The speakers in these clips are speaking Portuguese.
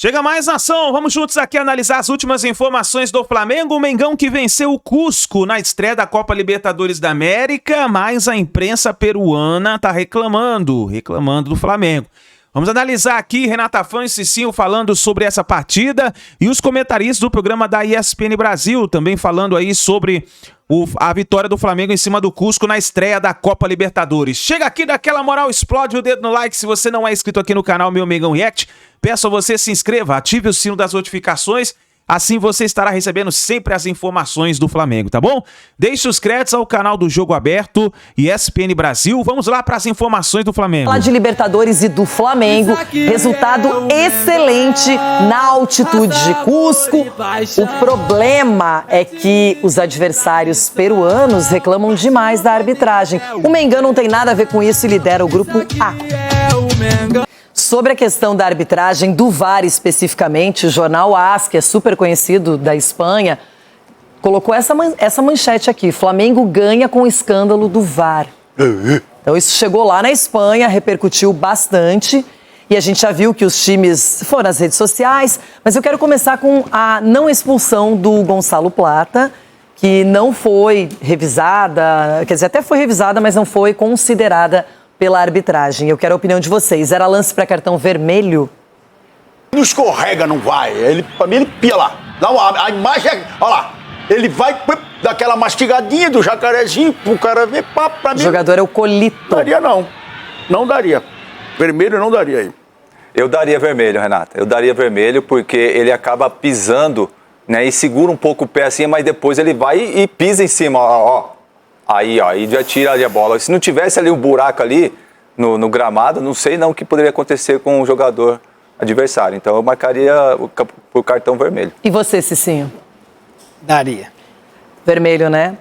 Chega mais ação, vamos juntos aqui analisar as últimas informações do Flamengo. O Mengão que venceu o Cusco na estreia da Copa Libertadores da América, mas a imprensa peruana tá reclamando do Flamengo. Vamos analisar aqui Renata Fã e Cicinho falando sobre essa partida e os comentaristas do programa da ESPN Brasil também falando aí sobre a vitória do Flamengo em cima do Cusco na estreia da Copa Libertadores. Chega aqui, daquela moral, explode o dedo no like. Se você não é inscrito aqui no canal Meu Mengão React, peço a você se inscreva, ative o sino das notificações. Assim você estará recebendo sempre as informações do Flamengo, tá bom? Deixe os créditos ao canal do Jogo Aberto e ESPN Brasil. Vamos lá para as informações do Flamengo. Falar de Libertadores e do Flamengo. Resultado excelente na altitude de Cusco. O problema é que os adversários peruanos reclamam demais da arbitragem. O Mengão não tem nada a ver com isso e lidera o grupo A. Sobre a questão da arbitragem, do VAR especificamente, o jornal AS, que é super conhecido da Espanha, colocou essa manchete aqui: Flamengo ganha com o escândalo do VAR. Então isso chegou lá na Espanha, repercutiu bastante e a gente já viu que os times foram nas redes sociais, mas eu quero começar com a não expulsão do Gonçalo Plata, que não foi revisada, quer dizer, até foi revisada, mas não foi considerada pela arbitragem. Eu quero a opinião de vocês. Era lance para cartão vermelho? Não escorrega, não vai. Pra mim, ele pia lá. A imagem é... Olha lá. Ele vai daquela mastigadinha do jacarezinho pro cara ver. Pra mim... O jogador é o Colito. Não daria, não. Não daria. Vermelho não daria aí. Eu daria vermelho, Renata. Eu daria vermelho porque ele acaba pisando, né? E segura um pouco o pé assim, mas depois ele vai e pisa em cima, ó. Aí já tira ali a bola. Se não tivesse ali um buraco ali no gramado, não sei não o que poderia acontecer com o jogador adversário. Então eu marcaria por cartão vermelho. E você, Cicinho? Daria. Vermelho, né?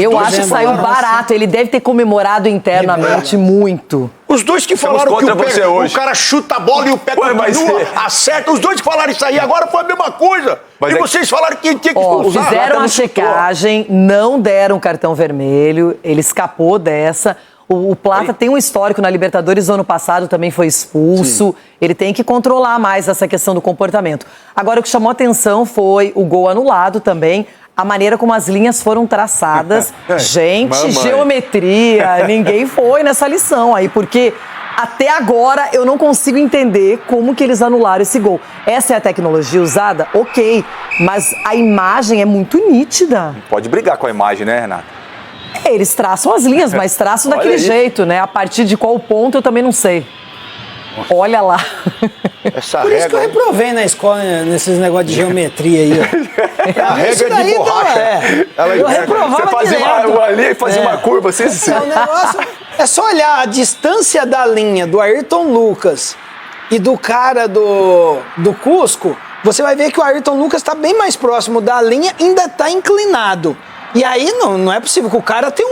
Eu acho que saiu barato. Ele deve ter comemorado internamente muito. Os dois que falaram que o cara chuta a bola e o pé continua, acerta. Os dois que falaram isso aí agora foi a mesma coisa. Mas vocês falaram que tinha que usar. Fizeram a checagem, não deram cartão vermelho, ele escapou dessa. O Plata tem um histórico na Libertadores, no ano passado também foi expulso. Sim. Ele tem que controlar mais essa questão do comportamento. Agora, o que chamou atenção foi o gol anulado também. A maneira como as linhas foram traçadas. Gente, geometria, ninguém foi nessa lição aí, porque até agora eu não consigo entender como que eles anularam esse gol. Essa é a tecnologia usada? Ok, mas a imagem é muito nítida. Pode brigar com a imagem, né, Renata? Eles traçam as linhas, mas traçam daquele jeito, né? A partir de qual ponto eu também não sei. Olha lá. Por isso que eu reprovei na escola, nesses negócios de geometria aí. Ó. A regra de borracha. Eu reprovava você fazia uma curva assim. O negócio é só olhar a distância da linha do Ayrton Lucas e do cara do Cusco. Você vai ver que o Ayrton Lucas está bem mais próximo da linha, ainda está inclinado. E aí não é possível que o cara tenha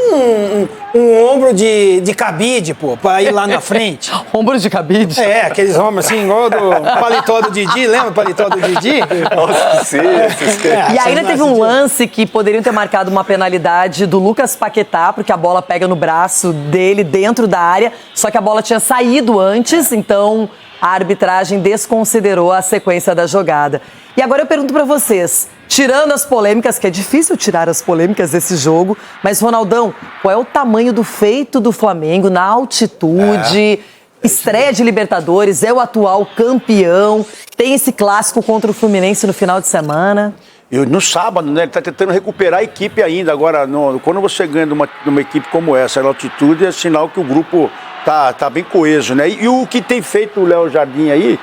um ombro de cabide, pô, pra ir lá na frente. Ombro de cabide? É, aqueles ombros assim, igual do paletó do Didi, lembra o paletó do Didi? Nossa, sim. E ainda teve um lance que poderiam ter marcado uma penalidade do Lucas Paquetá, porque a bola pega no braço dele dentro da área, só que a bola tinha saído antes, então a arbitragem desconsiderou a sequência da jogada. E agora eu pergunto pra vocês, tirando as polêmicas, que é difícil tirar as polêmicas desse jogo, mas, Ronaldão, qual é o tamanho do feito do Flamengo na altitude? Estreia de Libertadores, é o atual campeão, tem esse clássico contra o Fluminense no final de semana. E no sábado, né? Ele tá tentando recuperar a equipe ainda. Agora, quando você ganha de uma equipe como essa, na altitude, é sinal que o grupo tá bem coeso, né? E o que tem feito o Léo Jardim aí,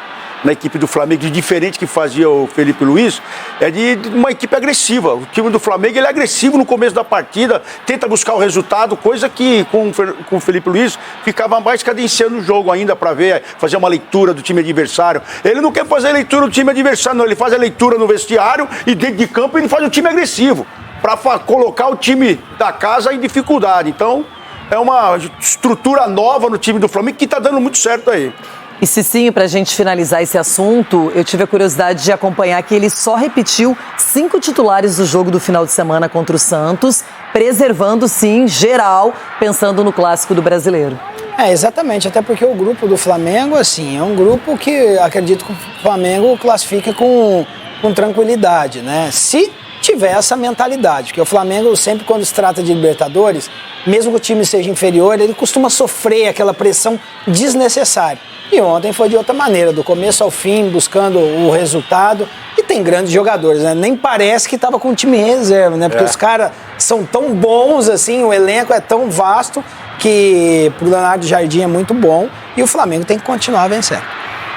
na equipe do Flamengo, de diferente que fazia o Felipe Luiz, é de uma equipe agressiva. O time do Flamengo, ele é agressivo no começo da partida, tenta buscar o resultado, coisa que com o Felipe Luiz ficava mais cadenciando o jogo ainda para ver, fazer uma leitura do time adversário. Ele não quer fazer a leitura do time adversário, não, ele faz a leitura no vestiário e dentro de campo ele faz o time agressivo, para colocar o time da casa em dificuldade. Então, é uma estrutura nova no time do Flamengo que está dando muito certo aí. E Cicinho, pra gente finalizar esse assunto, eu tive a curiosidade de acompanhar que ele só repetiu 5 titulares do jogo do final de semana contra o Santos, preservando, sim, geral, pensando no clássico do Brasileiro. Exatamente, até porque o grupo do Flamengo, assim, é um grupo que acredito que o Flamengo classifica com tranquilidade, né? Se tiver essa mentalidade, porque o Flamengo sempre, quando se trata de Libertadores, mesmo que o time seja inferior, ele costuma sofrer aquela pressão desnecessária. E ontem foi de outra maneira, do começo ao fim, buscando o resultado. E tem grandes jogadores, né? Nem parece que estava com um time reserva, né? Porque os caras são tão bons, assim, o elenco é tão vasto que pro Leonardo Jardim é muito bom. E o Flamengo tem que continuar a vencer.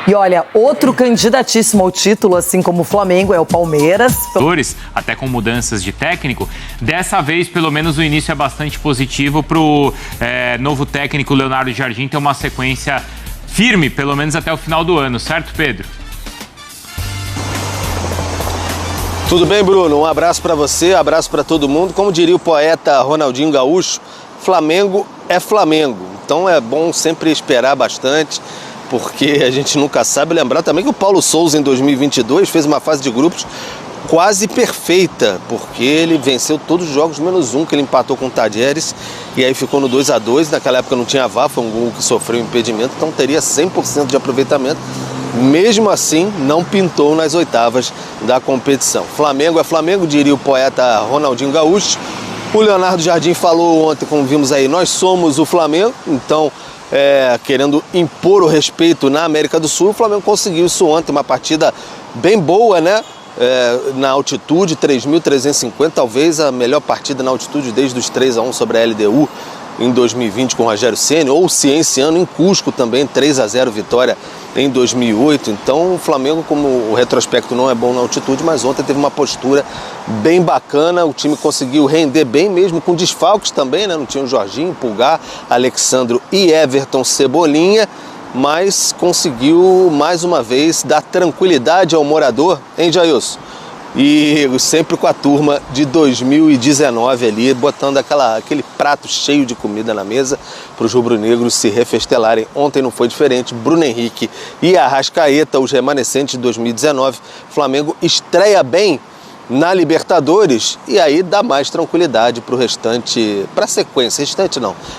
E olha, outro candidatíssimo ao título, assim como o Flamengo, é o Palmeiras. Até com mudanças de técnico. Dessa vez, pelo menos, o início é bastante positivo pro novo técnico Leonardo Jardim ter uma sequência firme, pelo menos até o final do ano, certo, Pedro? Tudo bem, Bruno? Um abraço para você, abraço para todo mundo. Como diria o poeta Ronaldinho Gaúcho, Flamengo é Flamengo. Então é bom sempre esperar bastante, porque a gente nunca sabe. Lembrar também que o Paulo Souza, em 2022, fez uma fase de grupos quase perfeita, porque ele venceu todos os jogos, menos um, que ele empatou com o Tadieres, e aí ficou no 2-2, naquela época não tinha VAR, foi um gol que sofreu impedimento, então teria 100% de aproveitamento. Mesmo assim, não pintou nas oitavas da competição. Flamengo é Flamengo, diria o poeta Ronaldinho Gaúcho. O Leonardo Jardim falou ontem, como vimos aí, nós somos o Flamengo, então querendo impor o respeito na América do Sul, o Flamengo conseguiu isso ontem, uma partida bem boa, né? Na altitude, 3.350, talvez a melhor partida na altitude desde os 3-1 sobre a LDU em 2020 com o Rogério Ceni, ou Cienciano em Cusco também, 3-0 vitória em 2008. Então o Flamengo, como o retrospecto não é bom na altitude, mas ontem teve uma postura bem bacana, o time conseguiu render bem mesmo com desfalques também, né? Não tinha o Jorginho, Pulgar, Alexandro e Everton Cebolinha, mas conseguiu mais uma vez dar tranquilidade ao morador, hein, Jailson? E sempre com a turma de 2019 ali, botando aquele prato cheio de comida na mesa para os rubro-negros se refestelarem. Ontem não foi diferente, Bruno Henrique e Arrascaeta, os remanescentes de 2019. Flamengo estreia bem na Libertadores e aí dá mais tranquilidade para o restante, para a sequência,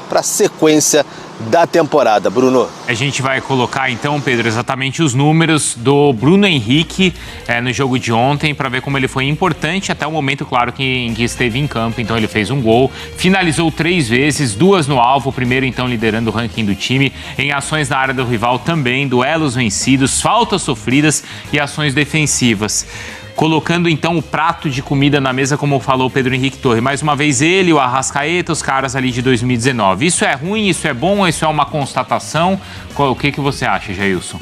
para a sequência da temporada, Bruno. A gente vai colocar então, Pedro, exatamente os números do Bruno Henrique no jogo de ontem, para ver como ele foi importante até o momento, claro, em que esteve em campo. Então ele fez um gol, finalizou 3 vezes, 2 no alvo, o primeiro então liderando o ranking do time, em ações na área do rival também, duelos vencidos, faltas sofridas e ações defensivas. Colocando então o prato de comida na mesa, como falou o Pedro Henrique Torre. Mais uma vez ele, o Arrascaeta, os caras ali de 2019. Isso é ruim, isso é bom, isso é uma constatação? O que você acha, Jailson?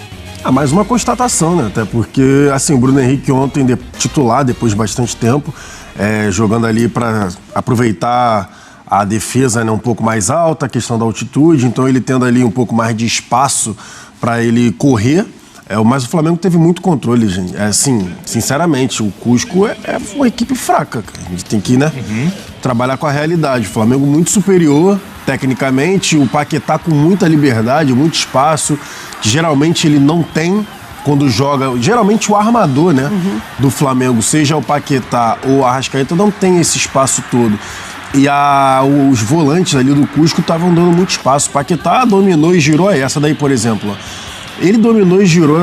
Mais uma constatação, né? Até porque, assim, o Bruno Henrique ontem titular, depois de bastante tempo, jogando ali para aproveitar a defesa, né, um pouco mais alta, a questão da altitude, então ele tendo ali um pouco mais de espaço para ele correr. Mas o Flamengo teve muito controle, gente. Assim, sinceramente, o Cusco é uma equipe fraca, cara. A gente tem que, né, trabalhar com a realidade. O Flamengo muito superior, tecnicamente, o Paquetá com muita liberdade, muito espaço, que geralmente ele não tem quando joga. Geralmente o armador, né, do Flamengo, seja o Paquetá ou o Arrascaeta, não tem esse espaço todo. E os volantes ali do Cusco estavam dando muito espaço. O Paquetá dominou e girou essa daí, por exemplo, ó. Ele dominou e girou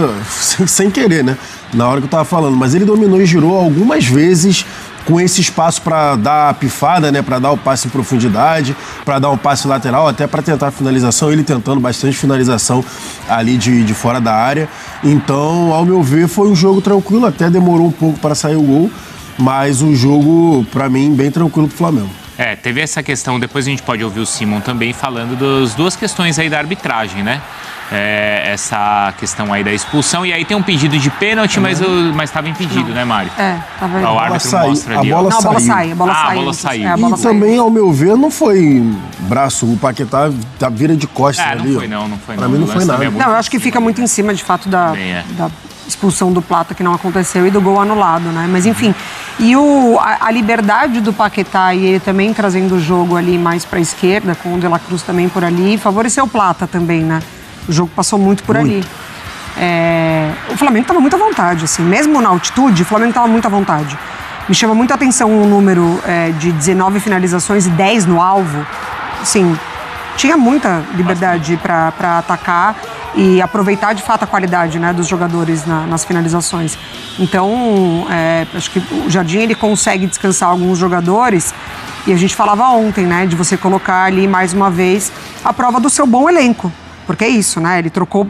sem querer, né? Na hora que eu tava falando. Mas ele dominou e girou algumas vezes com esse espaço para dar a pifada, né? Para dar o passe em profundidade, para dar um passe lateral, até para tentar a finalização. Ele tentando bastante finalização ali de fora da área. Então, ao meu ver, foi um jogo tranquilo. Até demorou um pouco para sair o gol. Mas um jogo, para mim, bem tranquilo pro Flamengo. Teve essa questão, depois a gente pode ouvir o Simon também falando das duas questões aí da arbitragem, né? Essa questão aí da expulsão, e aí tem um pedido de pênalti, mas estava impedido, né, Mário? Tava o árbitro mostra ali. A bola saiu. A bola saiu. E também, ao meu ver, não foi braço, o Paquetá vira de costas ali. Não foi. Pra mim não foi nada. Não, eu acho que fica muito em cima, de fato, da expulsão do Plata, que não aconteceu, e do gol anulado, né? Mas, enfim, e a liberdade do Paquetá e ele também trazendo o jogo ali mais pra esquerda, com o De La Cruz também por ali, favoreceu o Plata também, né? O jogo passou muito por ali. O Flamengo estava muito à vontade, assim. Mesmo na altitude, o Flamengo estava muito à vontade. Me chama muita atenção o número de 19 finalizações e 10 no alvo. Assim, tinha muita liberdade para atacar e aproveitar de fato a qualidade, né, dos jogadores nas finalizações. Então, acho que o Jardim ele consegue descansar alguns jogadores. E a gente falava ontem, né, de você colocar ali mais uma vez a prova do seu bom elenco. Porque é isso, né? Ele trocou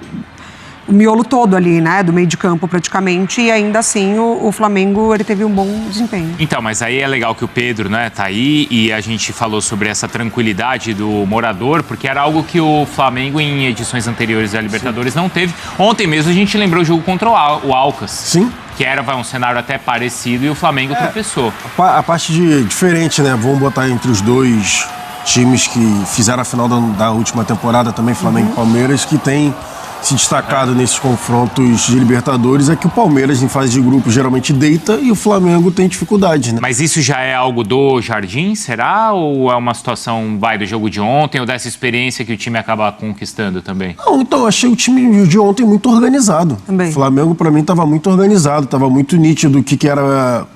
o miolo todo ali, né, do meio de campo praticamente, e ainda assim o Flamengo ele teve um bom desempenho. Então, mas aí é legal que o Pedro, né, tá aí, e a gente falou sobre essa tranquilidade do morador, porque era algo que o Flamengo em edições anteriores da Libertadores não teve. Ontem mesmo a gente lembrou o jogo contra o Alcas. Sim. Que era um cenário até parecido e o Flamengo tropeçou. A parte diferente, né? Vamos botar entre os dois times que fizeram a final da última temporada também, Flamengo e Palmeiras, que tem se destacado nesses confrontos de Libertadores, é que o Palmeiras, em fase de grupo, geralmente deita e o Flamengo tem dificuldade, né? Mas isso já é algo do Jardim, será? Ou é uma situação, do jogo de ontem, ou dessa experiência que o time acaba conquistando também? Não, então, eu achei o time de ontem muito organizado. Também. O Flamengo, pra mim, estava muito organizado, estava muito nítido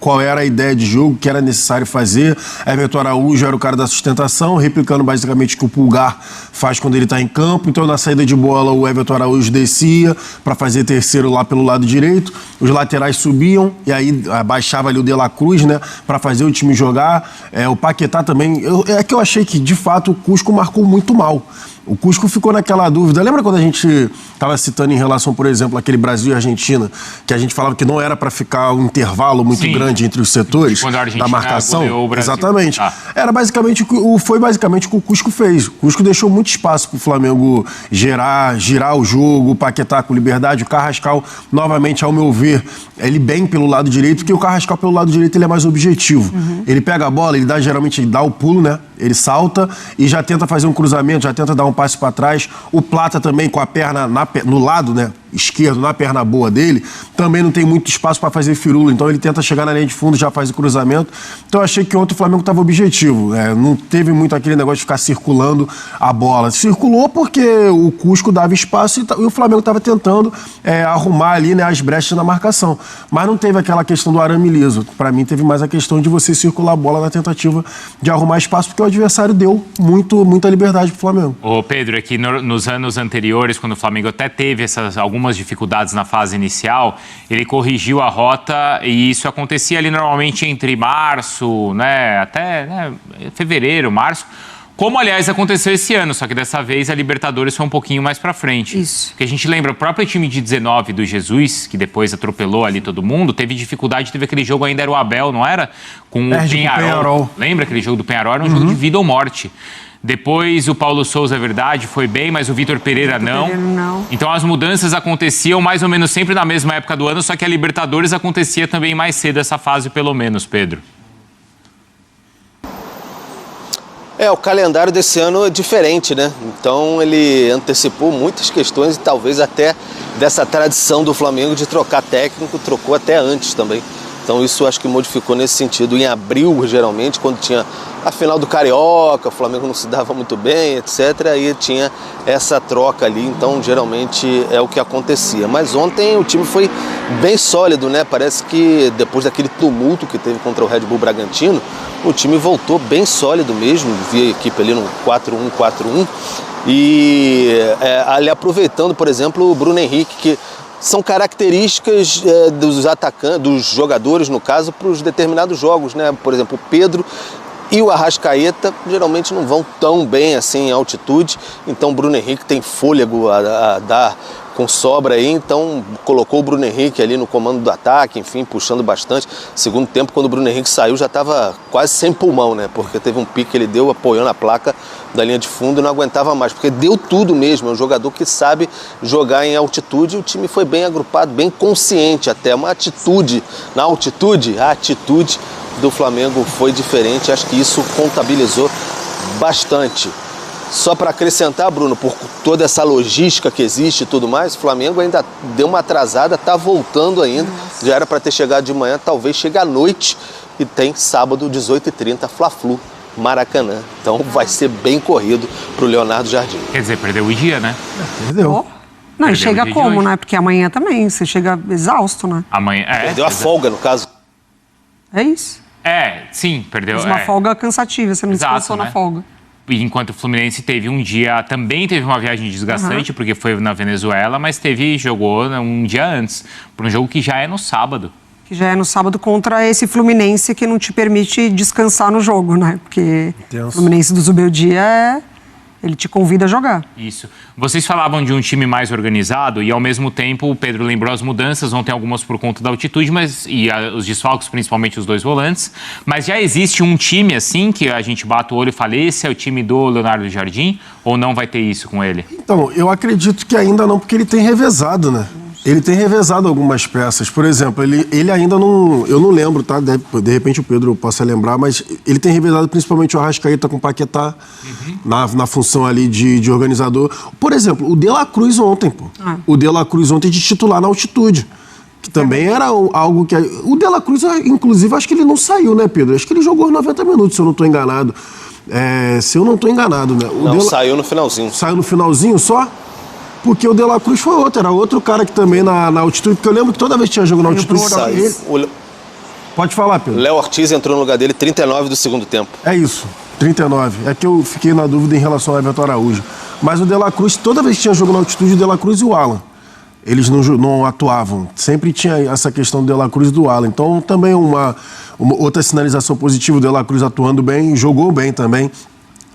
qual era a ideia de jogo, o que era necessário fazer. Everton Araújo era o cara da sustentação, replicando basicamente o que o Pulgar faz quando ele está em campo. Então, na saída de bola, o Everton Araújo descia para fazer terceiro lá pelo lado direito, os laterais subiam e aí baixava ali o De La Cruz, né, para fazer o time jogar. O Paquetá também, é que eu achei que de fato o Cusco marcou muito mal. O Cusco ficou naquela dúvida. Lembra quando a gente estava citando em relação, por exemplo, aquele Brasil e Argentina, que a gente falava que não era para ficar um intervalo muito grande entre os setores da marcação? O Brasil. Exatamente. Foi basicamente o que o Cusco fez. O Cusco deixou muito espaço para o Flamengo girar o jogo, o Paquetá com liberdade, o Carrascal, novamente, ao meu ver, ele bem pelo lado direito, porque o Carrascal pelo lado direito ele é mais objetivo. Ele pega a bola, geralmente ele dá o pulo, né? Ele salta e já tenta fazer um cruzamento, já tenta dar um passe para trás. O Plata também com a perna no lado, né, esquerdo, na perna boa dele, também não tem muito espaço para fazer firula, então ele tenta chegar na linha de fundo, já faz o cruzamento. Então eu achei que ontem o Flamengo estava objetivo, não teve muito aquele negócio de ficar circulando a bola. Circulou porque o Cusco dava espaço e o Flamengo estava tentando arrumar ali, né, as brechas na marcação. Mas não teve aquela questão do arame liso. Para mim teve mais a questão de você circular a bola na tentativa de arrumar espaço, porque o adversário deu muita liberdade pro Flamengo. Ô Pedro, é que nos anos anteriores, quando o Flamengo até teve algumas dificuldades na fase inicial, ele corrigiu a rota e isso acontecia ali normalmente entre março, né, até fevereiro, março, como aliás aconteceu esse ano, só que dessa vez a Libertadores foi um pouquinho mais pra frente. Isso. Porque a gente lembra, o próprio time de 19 do Jesus, que depois atropelou ali todo mundo, teve dificuldade, teve aquele jogo, ainda era o Abel, não era? Com o Penharol. Lembra aquele jogo do Penharol? Era um jogo de vida ou morte. Depois o Paulo Souza, é verdade, foi bem, mas o Vitor Pereira não. Então as mudanças aconteciam mais ou menos sempre na mesma época do ano, só que a Libertadores acontecia também mais cedo essa fase, pelo menos, Pedro. O calendário desse ano é diferente, né? Então ele antecipou muitas questões e talvez até dessa tradição do Flamengo de trocar técnico, trocou até antes também. Então isso acho que modificou nesse sentido. Em abril, geralmente, quando tinha a final do Carioca, o Flamengo não se dava muito bem, etc. Aí tinha essa troca ali, então geralmente é o que acontecia. Mas ontem o time foi bem sólido, né? Parece que depois daquele tumulto que teve contra o Red Bull Bragantino, o time voltou bem sólido mesmo, via a equipe ali no 4-1-4-1. E ali aproveitando, por exemplo, o Bruno Henrique, que são características dos atacantes, dos jogadores, no caso, para os determinados jogos, né? Por exemplo, o Pedro e o Arrascaeta geralmente não vão tão bem assim em altitude, então o Bruno Henrique tem fôlego a dar com sobra aí, então colocou o Bruno Henrique ali no comando do ataque, enfim, puxando bastante. Segundo tempo, quando o Bruno Henrique saiu, já estava quase sem pulmão, né? Porque teve um pique que ele deu apoiando a placa da linha de fundo e não aguentava mais, porque deu tudo mesmo. É um jogador que sabe jogar em altitude e o time foi bem agrupado, bem consciente até. Uma atitude na altitude, a atitude do Flamengo foi diferente. Acho que isso contabilizou bastante. Só para acrescentar, Bruno, por toda essa logística que existe e tudo mais, o Flamengo ainda deu uma atrasada, está voltando ainda. Já era para ter chegado de manhã, talvez chegue à noite. E tem sábado, 18h30, Fla-Flu, Maracanã. Então vai ser bem corrido para o Leonardo Jardim. Quer dizer, perdeu o dia, né? Perdeu. Não, e chega como, né? Porque amanhã também, você chega exausto, né? Amanhã, perdeu a folga, no caso. É isso. Sim, perdeu. Mas uma folga cansativa, você não descansou né? na folga. enquanto o Fluminense também teve uma viagem desgastante, porque foi na Venezuela, mas jogou um dia antes, para um jogo que já é no sábado. Que já é no sábado contra esse Fluminense que não te permite descansar no jogo, né? Porque o Fluminense do Zubeldia ele te convida a jogar. Isso. Vocês falavam de um time mais organizado e, ao mesmo tempo, o Pedro lembrou as mudanças, ontem algumas por conta da altitude, os desfalques, principalmente os 2 volantes. Mas já existe um time, assim, que a gente bate o olho e fala, esse é o time do Leonardo Jardim? Ou não vai ter isso com ele? Então, eu acredito que ainda não, porque ele tem revezado, né? Ele tem revezado algumas peças. Por exemplo, ele ainda não... Eu não lembro, tá? De repente o Pedro possa lembrar, mas ele tem revezado principalmente o Arrascaeta com o Paquetá, na função ali de organizador. Por exemplo, o De La Cruz ontem, pô. O De La Cruz ontem de titular na altitude. Que também era algo que... O De La Cruz, inclusive, acho que ele não saiu, né, Pedro? Acho que ele jogou 90 minutos, se eu não estou enganado. Se eu não estou enganado, né? Saiu no finalzinho. Saiu no finalzinho só? Porque o De La Cruz foi outro, era outro cara que também na altitude, porque eu lembro que toda vez que tinha jogo na altitude... Pode falar, Pedro. Léo Ortiz entrou no lugar dele 39 do segundo tempo. É isso, 39. É que eu fiquei na dúvida em relação ao Everton Araújo. Mas o De La Cruz, toda vez que tinha jogo na altitude, o De La Cruz e o Alan. Eles não atuavam. Sempre tinha essa questão do De La Cruz e do Alan. Então, também uma outra sinalização positiva, o De La Cruz atuando bem, jogou bem também.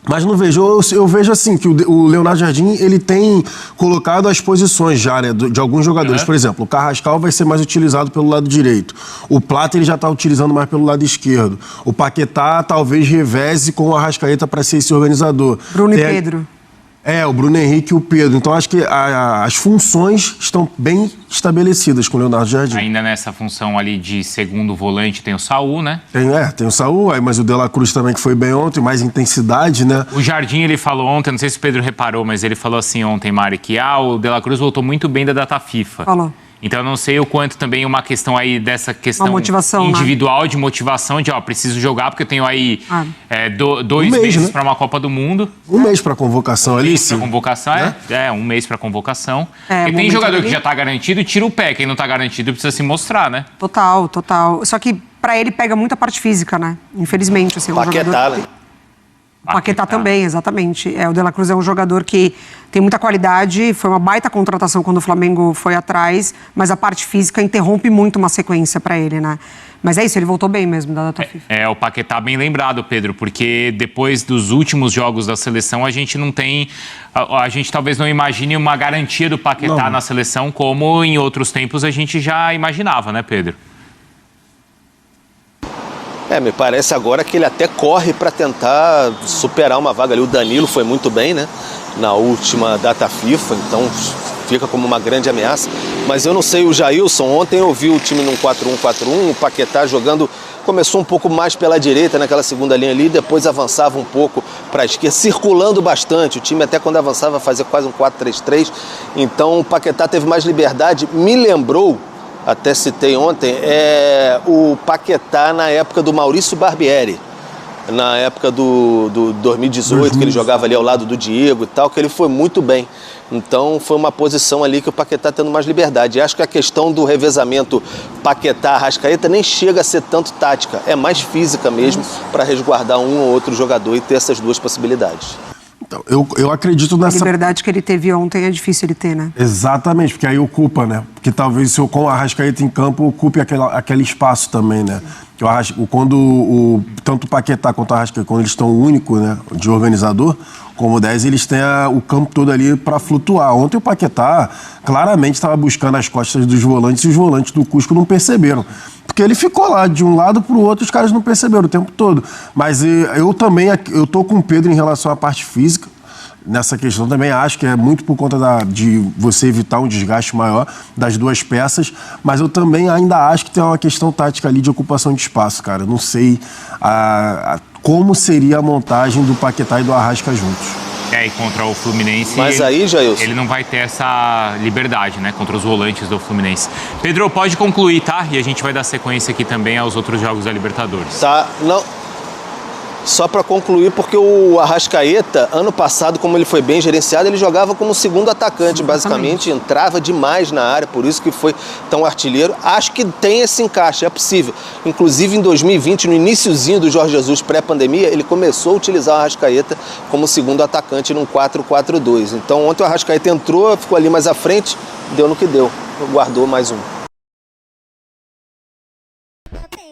Mas não vejo, eu vejo assim, que o Leonardo Jardim, ele tem colocado as posições já, né, de alguns jogadores. Por exemplo, o Carrascal vai ser mais utilizado pelo lado direito. O Plata, ele já está utilizando mais pelo lado esquerdo. O Paquetá, talvez reveze com o Arrascaeta para ser esse organizador. Bruno e Pedro. O Bruno Henrique e o Pedro. Então, acho que as funções estão bem estabelecidas com o Leonardo Jardim. Ainda nessa função ali de segundo volante tem o Saul, né? Tem o Saul, mas o De La Cruz também, que foi bem ontem, mais intensidade, né? O Jardim, ele falou ontem, não sei se o Pedro reparou, mas ele falou assim ontem, Mari, que o De La Cruz voltou muito bem da data FIFA. Falou. Então, eu não sei o quanto também uma questão aí dessa questão motivação, individual, né? De motivação, de preciso jogar, porque eu tenho aí 2 meses, né, para uma Copa do Mundo. Um mês para convocação ali, sim. Convocação, né? Um mês para convocação. Porque tem jogador que já está garantido, tira o pé. Quem não está garantido precisa se mostrar, né? Total. Só que para ele pega muita parte física, né? Infelizmente, assim, Paquetá, né? Paquetá também, exatamente. O De La Cruz é um jogador que tem muita qualidade, foi uma baita contratação quando o Flamengo foi atrás, mas a parte física interrompe muito uma sequência para ele, né? Mas é isso, ele voltou bem mesmo da data FIFA. O Paquetá bem lembrado, Pedro, porque depois dos últimos jogos da seleção, a gente não tem... A gente talvez não imagine uma garantia do Paquetá na seleção como em outros tempos a gente já imaginava, né, Pedro? Me parece agora que ele até corre para tentar superar uma vaga ali. O Danilo foi muito bem, né? Na última data FIFA, então fica como uma grande ameaça. Mas eu não sei, o Jailson, ontem eu vi o time num 4-1-4-1, o Paquetá jogando, começou um pouco mais pela direita naquela segunda linha ali, depois avançava um pouco para a esquerda, circulando bastante. O time até quando avançava fazia quase um 4-3-3. Então o Paquetá teve mais liberdade, me lembrou... Até citei ontem, o Paquetá na época do Maurício Barbieri, na época do 2018, que ele jogava ali ao lado do Diego e tal, que ele foi muito bem. Então foi uma posição ali que o Paquetá tendo mais liberdade. E acho que a questão do revezamento Paquetá-Arrascaeta nem chega a ser tanto tática, é mais física mesmo, para resguardar um ou outro jogador e ter essas duas possibilidades. Então, eu acredito nessa... A liberdade que ele teve ontem é difícil ele ter, né? Exatamente, porque aí ocupa, né? Porque talvez se com o Arrascaeta em campo ocupe aquele espaço também, né? Quando tanto o Paquetá quanto o Arrascaeta, quando eles estão únicos, né, de organizador, como 10, eles têm o campo todo ali para flutuar. Ontem o Paquetá claramente estava buscando as costas dos volantes e os volantes do Cusco não perceberam. Porque ele ficou lá de um lado para o outro, os caras não perceberam o tempo todo. Mas eu tô com o Pedro em relação à parte física. Nessa questão também acho que é muito por conta de você evitar um desgaste maior das duas peças, mas eu também ainda acho que tem uma questão tática ali de ocupação de espaço, cara. Eu não sei como seria a montagem do Paquetá e do Arrasca juntos. E contra o Fluminense, mas aí, Jailson, ele não vai ter essa liberdade, né, contra os volantes do Fluminense. Pedro, pode concluir, tá? E a gente vai dar sequência aqui também aos outros jogos da Libertadores. Tá, não... Só para concluir, porque o Arrascaeta, ano passado, como ele foi bem gerenciado, ele jogava como segundo atacante, basicamente, entrava demais na área, por isso que foi tão artilheiro. Acho que tem esse encaixe, é possível. Inclusive, em 2020, no iniciozinho do Jorge Jesus pré-pandemia, ele começou a utilizar o Arrascaeta como segundo atacante num 4-4-2. Então, ontem o Arrascaeta entrou, ficou ali mais à frente, deu no que deu, guardou mais um.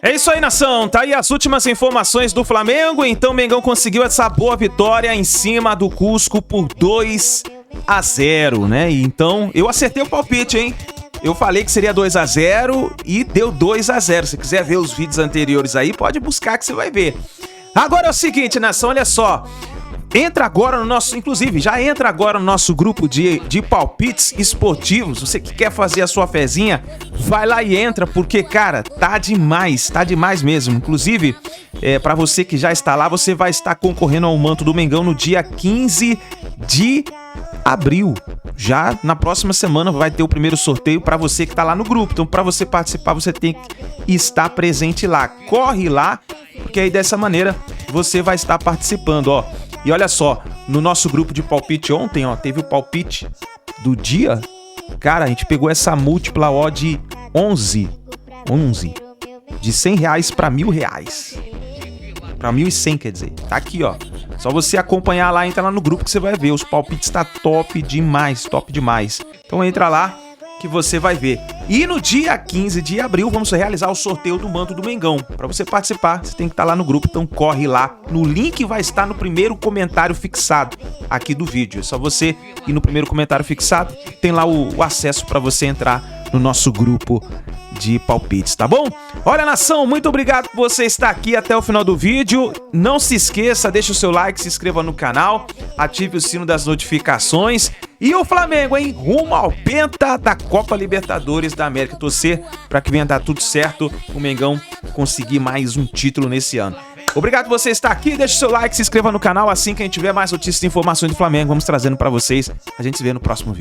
É isso aí, nação. Tá aí as últimas informações do Flamengo. Então, o Mengão conseguiu essa boa vitória em cima do Cusco por 2-0, né? E então, eu acertei o palpite, hein? Eu falei que seria 2-0 e deu 2-0. Se quiser ver os vídeos anteriores aí, pode buscar que você vai ver. Agora é o seguinte, nação, olha só. Entra agora no nosso, inclusive, já entra agora no nosso grupo de palpites esportivos. Você que quer fazer a sua fezinha, vai lá e entra, porque, cara, tá demais mesmo. Inclusive, pra você que já está lá, você vai estar concorrendo ao manto do Mengão no dia 15 de abril. Já na próxima semana vai ter o primeiro sorteio pra você que tá lá no grupo. Então, pra você participar, você tem que estar presente lá. Corre lá, porque aí dessa maneira você vai estar participando, ó. E olha só, no nosso grupo de palpite ontem, ó, teve o palpite do dia. Cara, a gente pegou essa múltipla odd 11. De R$100 pra R$1.000. Pra 1.100, quer dizer. Tá aqui, ó. Só você acompanhar lá, entra lá no grupo que você vai ver. Os palpites tá top demais. Então entra lá que você vai ver. E no dia 15 de abril vamos realizar o sorteio do manto do Mengão. Para você participar, você tem que estar lá no grupo, então corre lá. No link vai estar no primeiro comentário fixado aqui do vídeo. É só você ir no primeiro comentário fixado, tem lá o acesso para você entrar no nosso grupo de palpites, tá bom? Olha, nação, muito obrigado por você estar aqui até o final do vídeo. Não se esqueça, deixa o seu like, se inscreva no canal, ative o sino das notificações. E o Flamengo, hein? Rumo ao penta da Copa Libertadores da América. Torcer para que venha dar tudo certo, o Mengão conseguir mais um título nesse ano. Obrigado por você estar aqui, deixa o seu like, se inscreva no canal. Assim que a gente tiver mais notícias e informações do Flamengo, vamos trazendo para vocês. A gente se vê no próximo vídeo.